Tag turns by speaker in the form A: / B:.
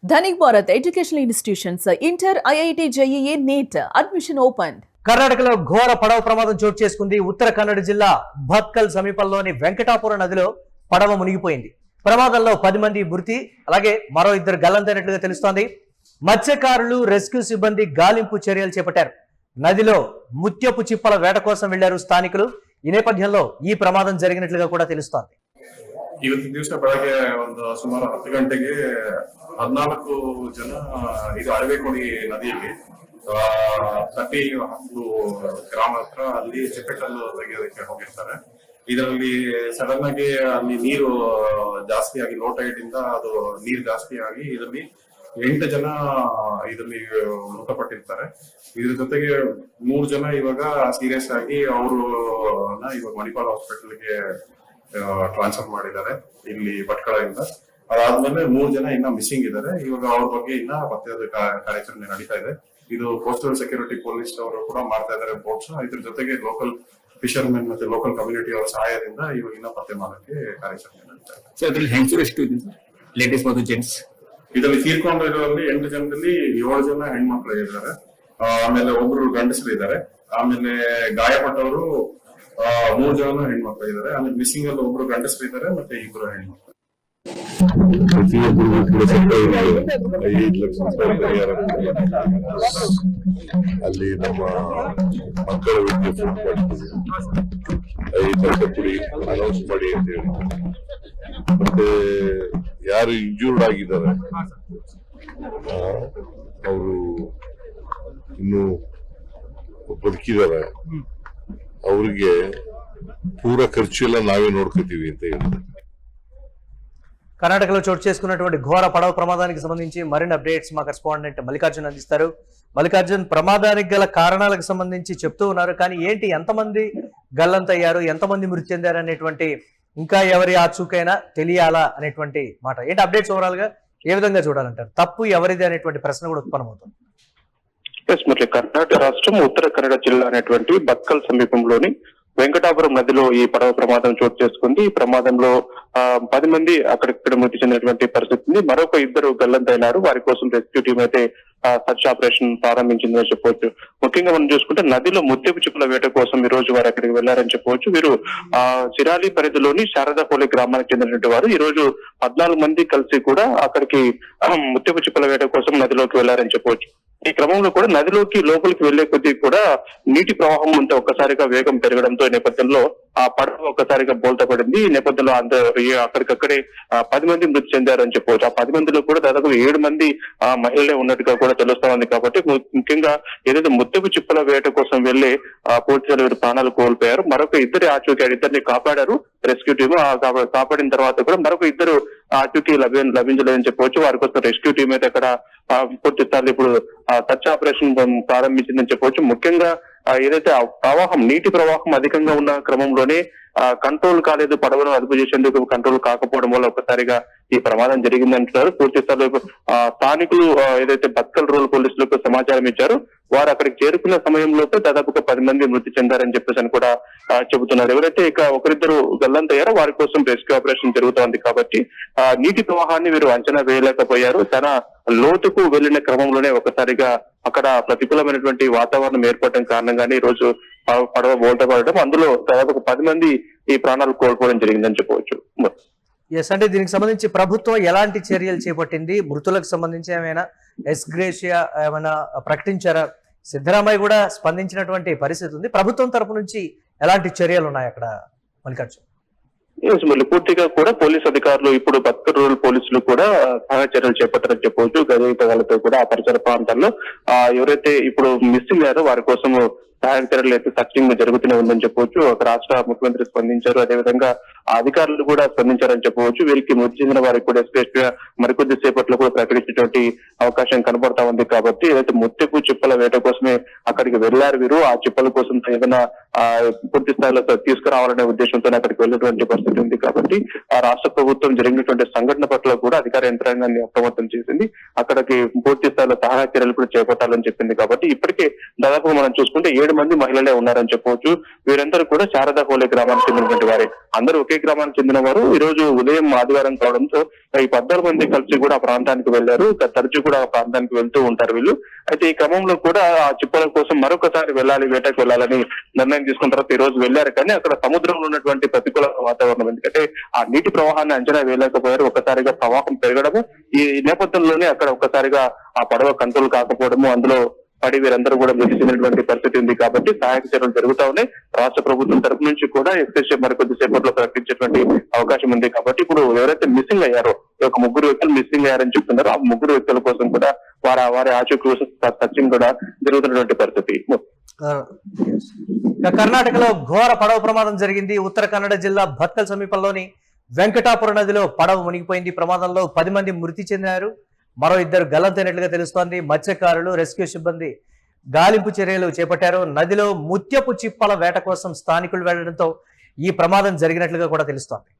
A: Dhanik Bharat Educational Institutions, Inter, IIT, JEE, NEET, admission opened.
B: కర్ణాటకలో ఘోర పడవ ప్రమాదం చోటు చేసుకుంది. ఉత్తర కన్నడ జిల్లా భత్కల్ సమీపంలోని వెంకటాపురం నదిలో పడవ మునిగిపోయింది. ప్రమాదంలో 10 మంది మృతి, అలాగే మరో 2 గల్లంతైనట్లుగా తెలుస్తోంది. మత్స్యకారులు, రెస్క్యూ సిబ్బంది గాలింపు చర్యలు చేపట్టారు. నదిలో ముత్యపు చిప్పల వేట కోసం వెళ్లారు స్థానికులు. ఈ నేపథ్యంలో ఈ ప్రమాదం జరిగినట్లుగా కూడా తెలుస్తోంది.
C: ಇವತ್ತು ದಿವಸ ಬೆಳಗ್ಗೆ ಒಂದು ಸುಮಾರು 10 ಗಂಟೆಗೆ 14 ಜನ ಇದು ಅಳವೆಕೋಡಿ ನದಿಯಲ್ಲಿ ತಟ್ಟಿ ಗ್ರಾಮ ಹತ್ರ ಅಲ್ಲಿ ಚಿಪ್ಪೆಕಲ್ಲು ತೆಗೆಯೋದಕ್ಕೆ ಹೋಗಿರ್ತಾರೆ. ಇದರಲ್ಲಿ ಸಡನ್ ಆಗಿ ಅಲ್ಲಿ ನೀರು ಜಾಸ್ತಿ ಆಗಿ ಲೋ ಟೈಡ್ ಇಂದ ಅದು ನೀರು ಜಾಸ್ತಿ ಆಗಿ ಇದರಲ್ಲಿ 8 ಜನ ಇದರಲ್ಲಿ ಮೃತಪಟ್ಟಿರ್ತಾರೆ. ಇದ್ರ ಜೊತೆಗೆ 3 ಜನ ಇವಾಗ ಸೀರಿಯಸ್ ಆಗಿ ಅವ್ರನ್ನ ಇವಾಗ ಮಣಿಪಾಲ್ ಹಾಸ್ಪಿಟಲ್ಗೆ ಟ್ರಾನ್ಸ್ಫರ್ ಮಾಡಿದ್ದಾರೆ ಇಲ್ಲಿ ಭಟ್ಕಳದಿಂದ. ಅದಾದ್ಮೇಲೆ 3 ಜನ ಇನ್ನ ಮಿಸ್ಸಿಂಗ್ ಇದ್ದಾರೆ. ಇವಾಗ ಅವ್ರ ಬಗ್ಗೆ ಇನ್ನ ಪತ್ತೆ ಕಾರ್ಯಾಚರಣೆ ನಡೀತಾ ಇದೆ. ಇದು ಕೋಸ್ಟಲ್ ಸೆಕ್ಯೂರಿಟಿ ಪೊಲೀಸ್ ಅವರು ಕೂಡ ಮಾಡ್ತಾ ಇದ್ದಾರೆ ಬೋಟ್ಸ್. ಇದ್ರ ಜೊತೆಗೆ ಲೋಕಲ್ ಫಿಶರ್ಮೆನ್ ಮತ್ತೆ ಲೋಕಲ್ ಕಮ್ಯುನಿಟಿ ಅವರ ಸಹಾಯದಿಂದ ಇವಾಗ ಇನ್ನ ಪತ್ತೆ ಮಾಡೋಕೆ ಕಾರ್ಯಾಚರಣೆ ನಡೀತಾ ಇದೆ.
D: ಇದರಲ್ಲಿ ಹೆಂಗಸರು ಎಷ್ಟು ಲೇಡೀಸ್ ಮತ್ತು ಜೆಂಟ್ಸ್?
C: ಇದರಲ್ಲಿ ತೀರ್ಕೊಂಡಿರೋರಲ್ಲಿ 8 ಜನರಲ್ಲಿ 7 ಜನ ಹೆಣ್ಮಕ್ಳು ಇದ್ದಾರೆ. ಆಮೇಲೆ ಒಬ್ರು ಗಂಡಸರು ಇದ್ದಾರೆ. ಆಮೇಲೆ ಗಾಯಪಟ್ಟವರು 3 ಜನ ಹೆಣ್ಮಕ್ಳು ಇದ್ದಾರೆ. ಆಮೇಲೆ ಮಿಸ್ಸಿಂಗ್ ಅಲ್ಲಿ ಒಬ್ರು ಗಂಡಸರು ಇದ್ದಾರೆ ಮತ್ತೆ 2 ಹೆಣ್ಮಕ್ಳು.
E: ಪ್ರತಿಯೊಬ್ಬರಿಗೂ ಕೂಡ 5 ಲಕ್ಷ ರೂಪಾಯಿ ಅಲ್ಲಿ ನಮ್ಮ ಮಕ್ಕಳ ವಿದ್ಯೆ ಫೋನ್ ಮಾಡ್ತೀವಿ, 5 ಲಕ್ಷ ಕೊಡಿ ಅನೌನ್ಸ್ ಮಾಡಿ ಅಂತ ಹೇಳಿ. ಮತ್ತೆ ಯಾರು ಇಂಜೂರ್ಡ್ ಆಗಿದ್ದಾರೆ ಅವರು ಇನ್ನು ಬದುಕಿದ್ದಾರೆ, ಅವ್ರಿಗೆ ಪೂರ ಖರ್ಚು ಎಲ್ಲ ನಾವೇ ನೋಡ್ಕೋತೀವಿ ಅಂತ ಹೇಳಿದ್ರು.
B: కర్ణాటకలో చోటు చేసుకున్నటువంటి ఘోర పడవ ప్రమాదానికి సంబంధించి మరిన్ని అప్డేట్స్ మా కరెస్పాండెంట్ మల్లికార్జున్ అందిస్తారు. మల్లికార్జున్, ప్రమాదానికి గల కారణాలకు సంబంధించి చెప్తూ ఉన్నారు, కానీ ఏంటి, ఎంతమంది గల్లంతయ్యారు, ఎంతమంది మృతి చెందారు అనేటువంటి, ఇంకా ఎవరి ఆచూకైనా తెలియాలా అనేటువంటి మాట ఏంటి, అప్డేట్స్ ఓవరాల్ గా ఏ విధంగా చూడాలంటారు? తప్పు ఎవరిది అనేటువంటి ప్రశ్న కూడా ఉత్పన్నమవుతుంది.
F: మరి కర్ణాటక రాష్ట్రం ఉత్తర కన్నడ జిల్లా అనేటువంటి భత్కల్ సమీపంలోని వెంకటాపురం నదిలో ఈ పడవ ప్రమాదం చోటు చేసుకుంది. ఈ ప్రమాదంలో 10 మంది అక్కడిక్కడ మృతి చెందినటువంటి పరిస్థితి ఉంది. మరొక 2 గల్లంతైనారు. వారి కోసం రెస్క్యూ టీం అయితే సర్చ్ ఆపరేషన్ ప్రారంభించిందని చెప్పవచ్చు. ముఖ్యంగా మనం చూసుకుంటే నదిలో ముత్యపు చిప్పుల వేట కోసం ఈ రోజు వారు అక్కడికి వెళ్లారని చెప్పవచ్చు. వీరు సిరాలి పరిధిలోని శారదాపల్లి గ్రామానికి చెందినటువంటి వారు. ఈ రోజు 14 మంది కలిసి కూడా అక్కడికి ముత్యపు చిప్పుల వేట కోసం నదిలోకి వెళ్లారని చెప్పవచ్చు. ఈ క్రమంలో కూడా నదిలోకి లోపలికి వెళ్లే కొద్దీ కూడా నీటి ప్రవాహం అంతా ఒక్కసారిగా వేగం పెరగడంతో ఈ నేపథ్యంలో ఆ పడవ ఒక్కసారిగా బోల్తా పడింది. ఈ నేపథ్యంలో అక్కడికక్కడే 10 మంది మృతి చెందారని చెప్పవచ్చు. ఆ 10 మందిలో కూడా దాదాపు 7 మంది మహిళలే ఉన్నట్టుగా కూడా తెలుస్తా ఉంది. కాబట్టి ముఖ్యంగా ఏదైతే ముత్యపు చిప్పల వేట కోసం వెళ్లి పూర్తిగా వీరు ప్రాణాలు కోల్పోయారు. మరొక 2 ఆచూకీ 2 కాపాడారు రెస్క్యూ టీమ్. కాపాడిన తర్వాత కూడా మరొక 2 ఆచూకీ లభించలేదని చెప్పవచ్చు. వారి కోసం రెస్క్యూ టీమ్ అయితే అక్కడ పూర్తి స్థాయిలో ఇప్పుడు సర్చ్ ఆపరేషన్ ప్రారంభించిందని చెప్పవచ్చు. ముఖ్యంగా ఏదైతే ప్రవాహం, నీటి ప్రవాహం అధికంగా ఉన్న క్రమంలోనే కంట్రోల్ కాలేదు, పడవను అదుపు చేసేందుకు కంట్రోల్ కాకపోవడం వల్ల ఒక్కసారిగా ఈ ప్రమాదం జరిగిందంటున్నారు. పూర్తి స్థాయిలో స్థానికులు ఏదైతే భత్కల్ రూరల్ పోలీసులకు సమాచారం ఇచ్చారు. వారు అక్కడికి చేరుకున్న సమయంలోపే దాదాపుగా 10 మంది మృతి చెందారని చెప్పేసి అని కూడా చెబుతున్నారు. ఎవరైతే ఇక 1-2 గల్లంతయ్యారో వారి కోసం రెస్క్యూ ఆపరేషన్ జరుగుతోంది. కాబట్టి నీటి ప్రవాహాన్ని వీరు అంచనా వేయలేకపోయారు. తన లోతుకు వెళ్లిన క్రమంలోనే ఒకసారిగా అక్కడ ప్రతికూలమైనటువంటి వాతావరణం ఏర్పడటం కారణంగానే ఈ రోజు పడవ బోల్తా పడడం, అందులో దాదాపు 10 మంది ఈ ప్రాణాలు కోల్పోవడం జరిగిందని చెప్పవచ్చు.
B: ఎస్, అంటే దీనికి సంబంధించి ప్రభుత్వం ఎలాంటి చర్యలు చేపట్టింది? మృతులకు సంబంధించి ఏమైనా ఎక్స్గ్రేషియా ఏమైనా ప్రకటించారా? సిద్ధరామయ్య కూడా స్పందించినటువంటి పరిస్థితి ఉంది. ప్రభుత్వం తరపు నుంచి ఎలాంటి చర్యలు ఉన్నాయి అక్కడ మల్లికార్జున్?
F: మళ్ళీ పూర్తిగా కూడా పోలీస్ అధికారులు ఇప్పుడు భత్కల్ రూరల్ పోలీసులు కూడా సహాయ చర్యలు చేపట్టారని చెప్పవచ్చు. గజయితగాలతో కూడా ఆ పరిసర ప్రాంతాల్లో ఎవరైతే ఇప్పుడు మిస్సింగ్ అయ్యారో వారి కోసం సహాయ చర్యలు అయితే సర్చింగ్ జరుగుతూనే ఉందని చెప్పవచ్చు. ఒక రాష్ట్ర ముఖ్యమంత్రి స్పందించారు, అదేవిధంగా అధికారులు కూడా స్పందించారని చెప్పవచ్చు. వీరికి మృతి చెందిన వారికి కూడా ఎస్పెషల్ గా మరికొద్ది సేపట్లో కూడా ప్రకటించేటువంటి అవకాశం కనబడతా ఉంది. కాబట్టి ఏదైతే ముత్యపు చిప్పల వేట కోసమే అక్కడికి వెళ్లారు వీరు, ఆ చిప్పల కోసం ఏదైనా పూర్తి స్థాయిలో తీసుకురావాలనే ఉద్దేశంతో అక్కడికి వెళ్ళినటువంటి పరిస్థితి ఉంది. కాబట్టి ఆ రాష్ట్ర ప్రభుత్వం జరిగినటువంటి సంఘటన పట్ల కూడా అధికార యంత్రాంగాన్ని అప్రమత్తం చేసింది. అక్కడికి పూర్తి స్థాయిలో సహాయ చర్యలు కూడా చేపట్టాలని చెప్పింది. కాబట్టి ఇప్పటికే దాదాపు మనం చూసుకుంటే 7 మంది మహిళలే ఉన్నారని చెప్పవచ్చు. వీరందరూ కూడా శారదాపల్లి గ్రామానికి చెందినటువంటి వారే. అందరూ ఒకే గ్రామానికి చెందిన వారు ఈ రోజు ఉదయం ఆదివారం కావడంతో ఈ 14 మంది కలిసి కూడా ఆ ప్రాంతానికి వెళ్లారు. తరచూ కూడా ఆ ప్రాంతానికి వెళ్తూ ఉంటారు వీళ్ళు. అయితే ఈ క్రమంలో కూడా ఆ చిప్పల కోసం మరొకసారి వెళ్ళాలి, వేటకు వెళ్ళాలని నిర్ణయం తీసుకున్న తర్వాత ఈ రోజు వెళ్లారు. కానీ అక్కడ సముద్రంలో ఉన్నటువంటి ప్రతికూల వాతావరణం, ఎందుకంటే ఆ నీటి ప్రవాహాన్ని అంచనా వేయలేకపోయారు. ఒక్కసారిగా ప్రవాహం పెరగడము, ఈ నేపథ్యంలోనే అక్కడ ఒక్కసారిగా ఆ పడవ కంట్రోల్ కాకపోవడము, అందులో పడి వీరందరూ కూడా మృతి చెందినటువంటి పరిస్థితి ఉంది. కాబట్టి సహాయక చర్యలు జరుగుతా ఉన్నాయి. రాష్ట్ర ప్రభుత్వం తరపు నుంచి కూడా ఎక్స్ప్రెస్ మరికొద్ది సేపట్లో ప్రకటించేటువంటి అవకాశం ఉంది. కాబట్టి ఇప్పుడు ఎవరైతే మిస్సింగ్ అయ్యారో, ఒక 3 వ్యక్తులు మిస్సింగ్ అయ్యారని చెప్తున్నారో, ఆ 3 వ్యక్తుల కోసం కూడా వారి ఆచూకీ కోసం సర్చింగ్ కూడా జరుగుతున్నటువంటి పరిస్థితి.
B: కర్ణాటకలో ఘోర పడవ ప్రమాదం జరిగింది. ఉత్తర కన్నడ జిల్లా భత్కల్ సమీపంలోని వెంకటాపురం నదిలో పడవ మునిగిపోయింది. ప్రమాదంలో 10 మంది మృతి చెందారు. మరో 2 గల్లంతైనట్లుగా తెలుస్తోంది. మత్స్యకారులు, రెస్క్యూ సిబ్బంది గాలింపు చర్యలు చేపట్టారు. నదిలో ముత్యపు చిప్పల వేట కోసం స్థానికులు వెళ్లడంతో ఈ ప్రమాదం జరిగినట్లుగా కూడా తెలుస్తోంది.